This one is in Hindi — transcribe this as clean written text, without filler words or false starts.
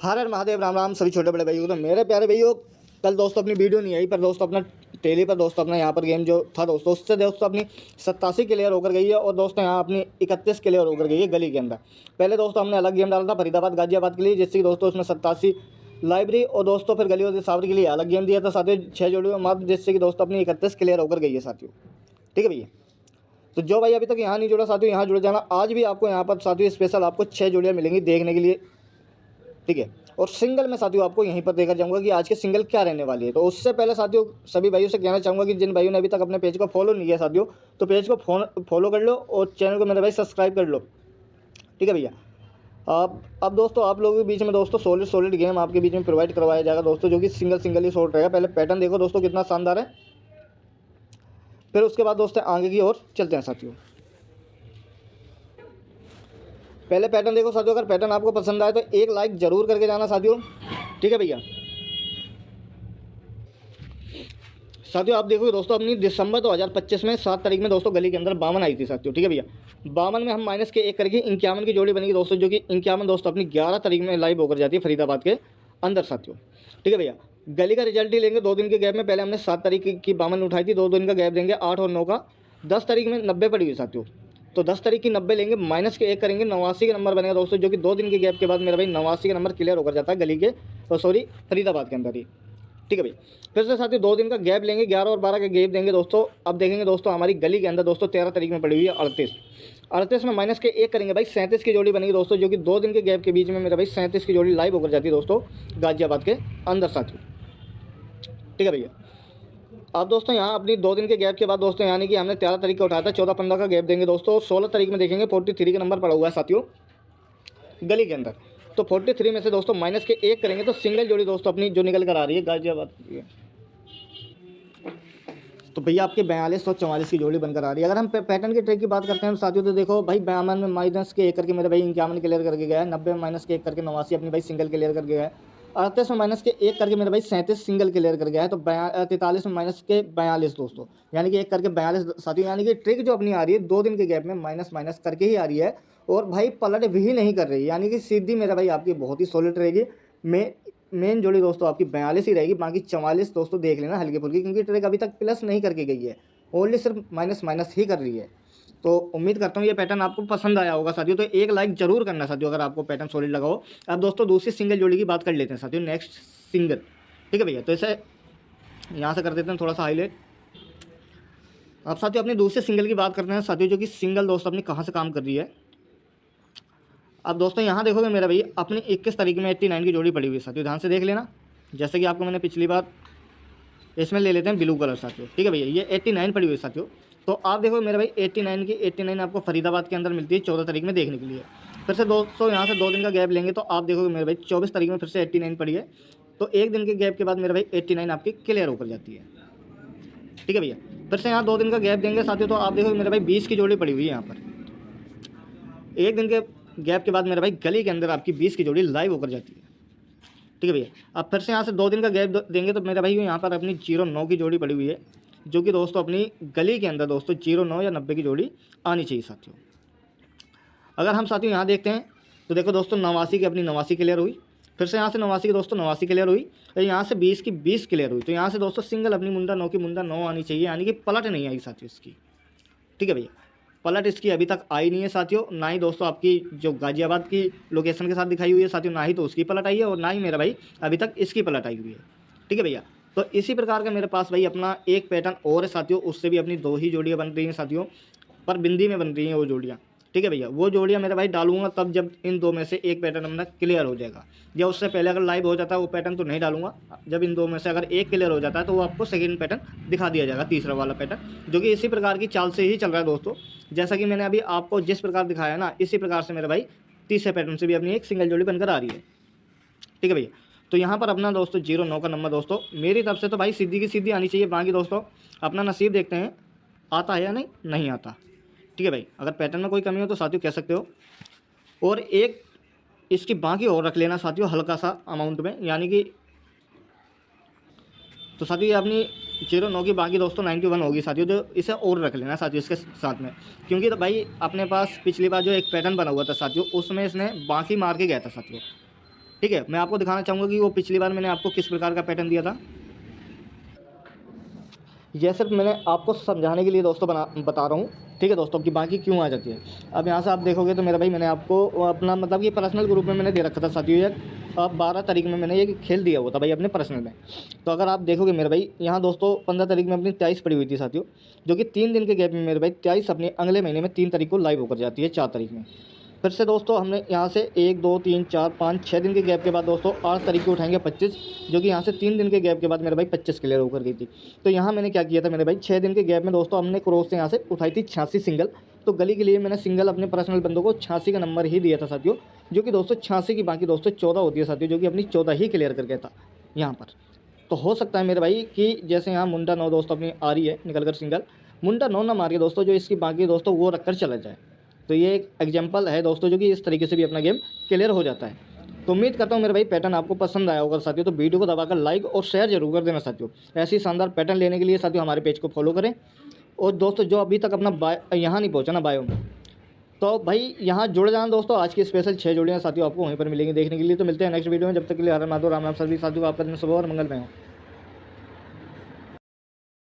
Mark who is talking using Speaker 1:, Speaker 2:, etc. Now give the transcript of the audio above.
Speaker 1: हर हर महादेव, राम राम सभी छोटे बड़े भाइयों। तो मेरे प्यारे भाइयों, कल दोस्तों अपनी वीडियो नहीं आई, पर दोस्तों अपना टेली पर दोस्तों अपना यहाँ पर गेम जो था दोस्तों, उससे दोस्तों अपनी 87 क्लियर होकर गई है और दोस्तों यहाँ अपनी 31 क्लियर होकर गई है गली के अंदर। पहले दोस्तों हमने अलग गेम डाला था फरीदाबाद गाजियाबाद के लिए, जिससे कि दोस्तों उसमें 87 लाइब्रेरी और दोस्तों फिर गली और सावरी के लिए अलग गेम दिया था साथियों, 6 जोड़ियों मात्र, जिससे कि दोस्तों अपनी 31 क्लियर होकर गई है साथियों। ठीक है भैया, तो जो भाई अभी तक यहाँ नहीं जुड़ा साथियों, यहाँ जुड़ जाना। आज भी आपको यहाँ पर साथियों स्पेशल आपको 6 जोड़ियाँ मिलेंगी देखने के लिए। ठीक है, और सिंगल में साथियों आपको यहीं पर देकर जाऊंगा कि आज के सिंगल क्या रहने वाली है। तो उससे पहले साथियों सभी भाइयों से कहना चाहूँगा कि जिन भाइयों ने अभी तक अपने पेज को फॉलो नहीं किया साथियों, तो पेज को फॉलो कर लो और चैनल को मेरे भाई सब्सक्राइब कर लो। ठीक है भैया, अब दोस्तों आप लोगों के बीच में दोस्तों सॉलिड गेम आपके बीच में प्रोवाइड करवाया जाएगा दोस्तों, जो कि सिंगल ही शॉर्ट रहेगा। पहले पैटर्न देखो दोस्तों कितना शानदार है, फिर उसके बाद दोस्तों आगे की ओर चलते हैं साथियों। पहले पैटर्न देखो साथियों, अगर पैटर्न आपको पसंद आए तो एक लाइक जरूर करके जाना साथियों। ठीक है भैया, साथियों आप देखो दोस्तों अपनी दिसंबर 2025 में 7 तारीख में दोस्तों गली के अंदर 52 आई थी साथियों। ठीक है भैया, 52 में हम माइनस के 1 करके 51 की जोड़ी बनेगी दोस्तों, जो कि 51 दोस्तों अपनी 11 तारीख में लाइव होकर जाती है फरीदाबाद के अंदर साथियों। ठीक है भैया, गली का रिजल्ट ही लेंगे 2 दिन के गैप में। पहले हमने 7 तारीख की 52 उठाई थी, 2 दिन का गैप देंगे 8 और 9 का। 10 तारीख में 90 पड़ी हुई साथियों, तो 10 तारीख की 90 लेंगे, माइनस के 1 करेंगे, 89 का नंबर बनेगा दोस्तों, जो कि 2 दिन के गैप के बाद मेरा भाई 89 का नंबर क्लियर होकर जाता है गली के फरीदाबाद के अंदर ही। ठीक है भाई, फिर से साथियों 2 दिन का गैप लेंगे, 11 और 12 का गैप देंगे दोस्तों। अब देखेंगे दोस्तों हमारी गली के अंदर दोस्तों 13 तारीख में पड़ी हुई है 38 में माइनस के 1 करेंगे भाई, 37 की जोड़ी बनेगी दोस्तों, जो कि 2 दिन के गैप के बीच में मेरा भाई 37 की जोड़ी लाइव होकर जाती है दोस्तों गाजियाबाद के अंदर साथियों। ठीक है भैया, अब दोस्तों यहाँ अपनी 2 दिन के गैप के बाद दोस्तों, यानी कि हमने 13 तारीख को उठाया था, 14-15 का गैप देंगे दोस्तों, और 16 तारीख में देखेंगे 43 का नंबर पड़ा हुआ है साथियों गली के अंदर। तो 43 में से दोस्तों माइनस के 1 करेंगे तो सिंगल जोड़ी दोस्तों अपनी जो निकल कर आ रही है गाजियाबाद की, तो भैया आपके 42 और 44 की जोड़ी बनकर आ रही है। अगर हम पैटर्न के ट्रेक की बात करते हैं साथियों, तो देखो भाई 52 में माइनस के 1 करके मेरे भाई 51 क्लियर करके गया है, 90 में माइनस के 1 करके 89 अपनी भाई सिंगल क्लियर कर गया है, 38 में माइनस के 1 करके मेरे भाई 37 सिंगल क्लियर कर गया है, तो 43 में माइनस के 42 दोस्तों, यानी कि 1 करके 42 साथियों। यानी कि ट्रिक जो अपनी आ रही है 2 दिन के गैप में माइनस माइनस करके ही आ रही है, और भाई पलट भी नहीं कर रही है, यानी कि सीधी मेरा भाई आपकी बहुत ही सॉलिड रहेगी। मेन जोड़ी दोस्तों आपकी 42 ही रहेगी, बाकी 44 दोस्तों देख लेना हल्की फुल्की, क्योंकि ट्रेक अभी तक प्लस नहीं करके गई है, ओनली सिर्फ माइनस माइनस ही कर रही है। तो उम्मीद करता हूँ ये पैटर्न आपको पसंद आया होगा साथियों, तो एक लाइक जरूर करना साथियों अगर आपको पैटर्न सॉलिड लगा हो। अब दोस्तों दूसरी सिंगल जोड़ी की बात कर लेते हैं साथियों, नेक्स्ट सिंगल। ठीक है भैया, तो इसे यहाँ से कर देते हैं थोड़ा सा हाईलाइट। अब साथियों अपनी दूसरे सिंगल की बात करते हैं साथियों, जो कि सिंगल दोस्तों अपनी कहाँ से काम कर रही है। अब दोस्तों यहाँ देखोगे मेरा भाई अपनी 21 तारीख में 89 की जोड़ी पड़ी हुई है साथियों, ध्यान से देख लेना। जैसे कि आपको मैंने पिछली बार इसमें ले लेते हैं ब्लू कलर साथियों। ठीक है भैया, ये 89 पड़ी हुई है साथियों, तो आप देखो मेरे भाई 89 आपको फरीदाबाद के अंदर मिलती है 14 तारीख में देखने के लिए। फिर से दोस्तों यहाँ से 2 दिन का गैप लेंगे, तो आप देखोगे मेरे भाई 24 तारीख में फिर से 89 पड़ी है, तो 1 दिन के गैप के बाद मेरे भाई 89 आपकी क्लियर होकर जाती है। ठीक है भैया, फिर से यहाँ 2 दिन का गैप देंगे साथियों, तो आप देखोगे मेरे भाई 20 की जोड़ी पड़ी हुई है यहाँ पर। 1 दिन के गैप के बाद मेरे भाई गली के अंदर आपकी 20 की जोड़ी लाइव होकर जाती है। ठीक है भैया, अब फिर से यहाँ से 2 दिन का गैप देंगे, तो मेरा भाई यहाँ पर अपनी 09 की जोड़ी पड़ी हुई है, जो कि दोस्तों अपनी गली के अंदर दोस्तों 09 या 90 की जोड़ी आनी चाहिए साथियों। अगर हम साथियों यहाँ देखते हैं तो देखो दोस्तों 89 की अपनी 89 क्लियर हुई, फिर से यहाँ से 89 की दोस्तों 89 क्लियर हुई, और यहाँ से 20 की 20 क्लियर हुई, तो यहाँ से दोस्तों सिंगल अपनी मुंडा 9 की मुंडा 9 आनी चाहिए, यानी कि पलट नहीं आई साथियों इसकी। ठीक है भैया, पलट इसकी अभी तक आई नहीं है साथियों, ना ही दोस्तों आपकी जो गाजियाबाद की लोकेशन के साथ दिखाई हुई है साथियों, ना ही तो उसकी पलट आई है, और ना ही मेरा भाई अभी तक इसकी पलट आई हुई है। ठीक है भैया, तो इसी प्रकार का मेरे पास भाई अपना एक पैटर्न और है साथियों, उससे भी अपनी 2 ही जोड़ियाँ बन रही हैं साथियों, पर बिंदी में बन रही हैं वो जोड़ियाँ। ठीक है भैया, वो जोड़ियाँ मेरे भाई डालूंगा तब जब इन 2 में से एक पैटर्न अपना क्लियर हो जाएगा, या उससे पहले अगर लाइव हो जाता है वो पैटर्न तो नहीं डालूंगा। जब इन 2 में से अगर एक क्लियर हो जाता है तो वो आपको सेकंड पैटर्न दिखा दिया जाएगा, तीसरा वाला पैटर्न, जो कि इसी प्रकार की चाल से ही चल रहा है दोस्तों। जैसा कि मैंने अभी आपको जिस प्रकार दिखाया ना, इसी प्रकार से मेरे भाई तीसरे पैटर्न से भी अपनी एक सिंगल जोड़ी बनकर आ रही है। ठीक है भैया, तो यहाँ पर अपना दोस्तों 09 का नंबर दोस्तों मेरी तरफ से तो भाई सीधी की सीधी आनी चाहिए, बाकी दोस्तों अपना नसीब देखते हैं आता है या नहीं आता। ठीक है भाई, अगर पैटर्न में कोई कमी हो तो साथियों कह सकते हो, और एक इसकी बाकी और रख लेना साथियों हल्का सा अमाउंट में, यानी कि तो साथियों ये अपनी 09 की बाकी दोस्तों 91 होगी साथियों, जो इसे और रख लेना साथियों इसके साथ में, क्योंकि तो भाई अपने पास पिछली बार जो एक पैटर्न बना हुआ था साथियों, उसमें इसने बाकी मार के गया था साथियों। ठीक है, मैं आपको दिखाना चाहूँगा कि वो पिछली बार मैंने आपको किस प्रकार का पैटर्न दिया था। ये सिर्फ मैंने आपको समझाने के लिए दोस्तों बता रहा हूँ, ठीक है दोस्तों, कि बाकी क्यों आ जाती है। अब यहाँ से आप देखोगे तो मेरा भाई मैंने आपको अपना मतलब कि पर्सनल ग्रुप में मैंने दे रखा था साथियों यार, अब 12 तारीख में मैंने ये खेल दिया हुआ था भाई अपने पर्सनल में। तो अगर आप देखोगे मेरे भाई यहाँ दोस्तों 15 तारीख में अपनी 23 पड़ी हुई थी साथियों, जो कि 3 दिन के गैप में मेरे भाई 23 अपने अगले महीने में 3 तारीख को लाइव होकर जाती है 4 तारीख में। फिर से दोस्तों हमने यहाँ से 1 2 3 4 5 6 दिन के गैप के बाद दोस्तों 8 तारीख को उठाएंगे 25, जो कि यहाँ से 3 दिन के गैप के बाद मेरे भाई 25 क्लियर होकर गई थी। तो यहाँ मैंने क्या किया था मेरे भाई 6 दिन के गैप में दोस्तों हमने क्रॉस से यहाँ से उठाई थी 86 सिंगल। तो गली के लिए मैंने सिंगल अपने पर्सनल बंदों को 86 का नंबर ही दिया था साथियों, जो कि दोस्तों 86 की बाकी दोस्तों 14 होती है साथियों, जो कि अपनी 14 ही क्लियर कर गया था यहाँ पर। तो हो सकता है मेरे भाई कि जैसे यहाँ मुंडा 9 दोस्तों अपनी आ रही है निकल कर सिंगल, मुंडा 9 ना मार के दोस्तों जो इसकी बाकी दोस्तों वो रख कर चला जाए। तो ये एक एग्जाम्पल है दोस्तों, जो कि इस तरीके से भी अपना गेम क्लियर हो जाता है। तो उम्मीद करता हूँ मेरे भाई पैटर्न आपको पसंद आया होगा साथियों, तो वीडियो को दबाकर लाइक और शेयर जरूर कर देना साथियों। ऐसी शानदार पैटर्न लेने के लिए साथियों हमारे पेज को फॉलो करें। और दोस्तों जो अभी तक अपना यहाँ नहीं पहुँचा ना बायो में, तो भाई यहाँ जुड़ जाना दोस्तों। आज की स्पेशल 6 जोड़ियाँ साथियों आपको वहीं पर मिलेंगी देखने के लिए। तो मिलते हैं नेक्स्ट वीडियो में, जब तक के लिए हर माधो राम राम सभी साथियों, आपका दिन शुभ और मंगलमय हो।